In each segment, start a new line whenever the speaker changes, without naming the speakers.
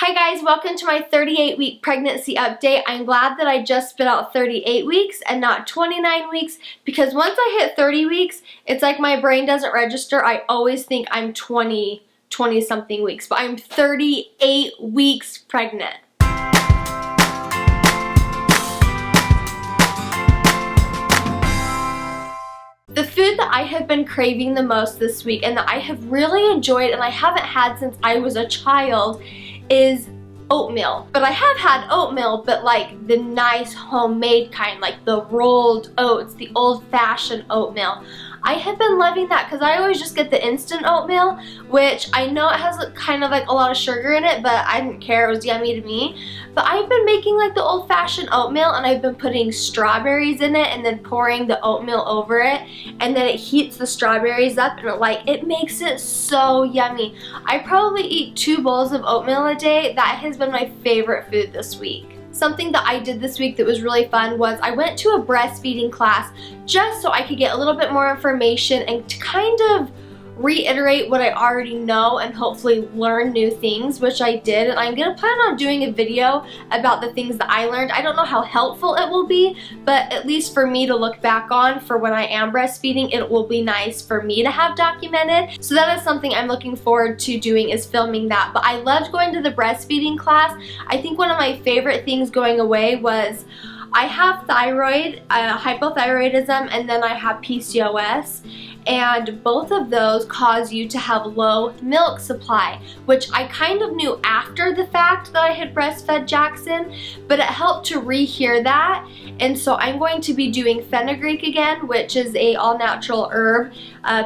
Hi guys, welcome to my 38-week pregnancy update. I'm glad that I just spit out 38 weeks and not 29 weeks because once I hit 30 weeks, it's like my brain doesn't register. I always think I'm 20 something weeks, but I'm 38 weeks pregnant. The food that I have been craving the most this week and that I have really enjoyed and I haven't had since I was a child is oatmeal. But I have had oatmeal, but like the nice homemade kind, like the rolled oats, the old-fashioned oatmeal. I have been loving that because I always just get the instant oatmeal, which I know it has kind of like a lot of sugar in it, but I didn't care, it was yummy to me. But I've been making like the old-fashioned oatmeal and I've been putting strawberries in it and then pouring the oatmeal over it, and then it heats the strawberries up and it makes it so yummy. I probably eat 2 bowls of oatmeal a day. That has been my favorite food this week. Something that I did this week that was really fun was I went to a breastfeeding class just so I could get a little bit more information and to kind of reiterate what I already know and hopefully learn new things, which I did. And I'm going to plan on doing a video about the things that I learned. I don't know how helpful it will be, but at least for me to look back on for when I am breastfeeding, it will be nice for me to have documented. So that is something I'm looking forward to doing, is filming that. But I loved going to the breastfeeding class. I think one of my favorite things going away was I have thyroid, hypothyroidism, and then I have PCOS. And both of those cause you to have low milk supply, which I kind of knew after the fact that I had breastfed Jackson, but it helped to rehear that. And so I'm going to be doing fenugreek again, which is a all-natural herb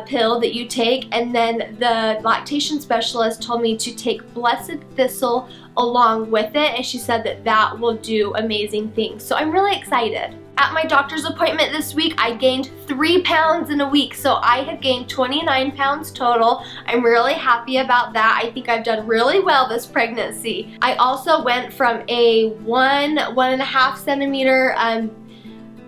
pill that you take. And then the lactation specialist told me to take blessed thistle along with it, and she said that that will do amazing things. So I'm really excited. At my doctor's appointment this week, I gained 3 pounds in a week, so I have gained 29 pounds total. I'm really happy about that. I think I've done really well this pregnancy. I also went from a 1.5 centimeter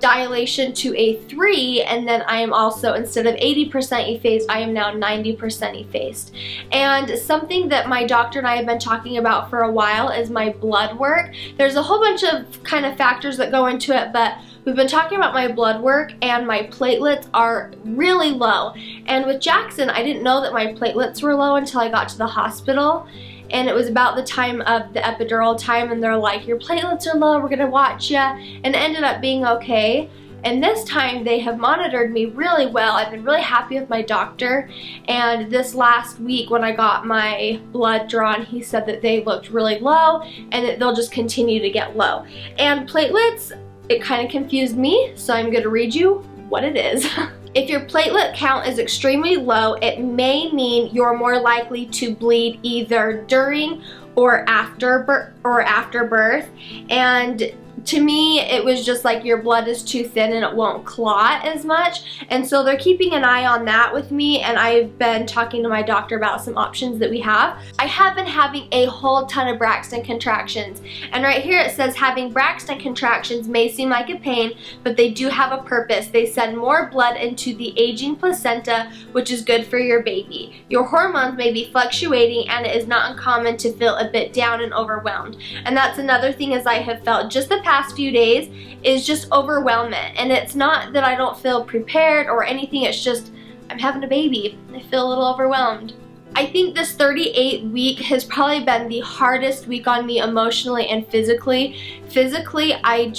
dilation to a 3, and then I am also, instead of 80% effaced, I am now 90% effaced. And something that my doctor and I have been talking about for a while is my blood work. There's a whole bunch of kind of factors that go into it, but we've been talking about my blood work, and my platelets are really low. And with Jackson, I didn't know that my platelets were low until I got to the hospital. And it was about the time of the epidural time, and they're like, your platelets are low, we're gonna watch ya. And it ended up being okay. And this time they have monitored me really well. I've been really happy with my doctor. And this last week when I got my blood drawn, he said that they looked really low and that they'll just continue to get low. And platelets, it kind of confused me, so I'm gonna read you what it is. If your platelet count is extremely low, it may mean you're more likely to bleed either during or after birth. And to me, it was just like your blood is too thin and it won't clot as much. And so they're keeping an eye on that with me, and I've been talking to my doctor about some options that we have. I have been having a whole ton of Braxton contractions. And right here it says having Braxton contractions may seem like a pain, but they do have a purpose. They send more blood into the aging placenta, which is good for your baby. Your hormones may be fluctuating, and it is not uncommon to feel a bit down and overwhelmed. And that's another thing, as I have felt just the past few days, is just overwhelmment. And it's not that I don't feel prepared or anything, it's just I'm having a baby. I feel a little overwhelmed. I think this 38 week has probably been the hardest week on me emotionally and physically. Physically, I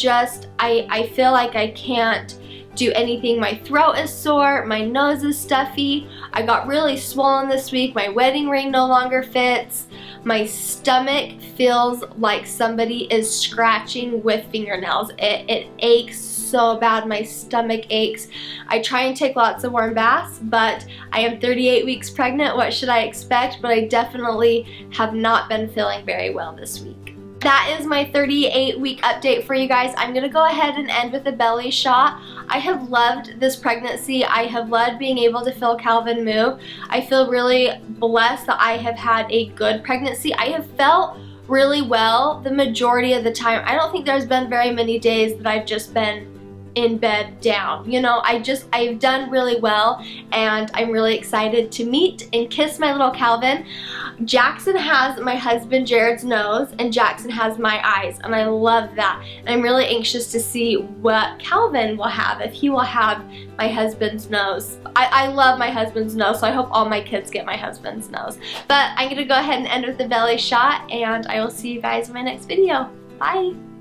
feel like I can't do anything. My throat is sore, my nose is stuffy, I got really swollen this week, my wedding ring no longer fits, my stomach feels like somebody is scratching with fingernails. It aches so bad, my stomach aches. I try and take lots of warm baths, but I am 38 weeks pregnant, what should I expect? But I definitely have not been feeling very well this week. That is my 38 week update for you guys. I'm gonna go ahead and end with a belly shot. I have loved this pregnancy. I have loved being able to feel Calvin move. I feel really blessed that I have had a good pregnancy. I have felt really well the majority of the time. I don't think there's been very many days that I've just been in bed down. You know, I've done really well, and I'm really excited to meet and kiss my little Calvin. Jackson has my husband Jared's nose, and Jackson has my eyes, and I love that. And I'm really anxious to see what Calvin will have, if he will have my husband's nose. I love my husband's nose, so I hope all my kids get my husband's nose. But I'm gonna go ahead and end with the belly shot, and I will see you guys in my next video. Bye!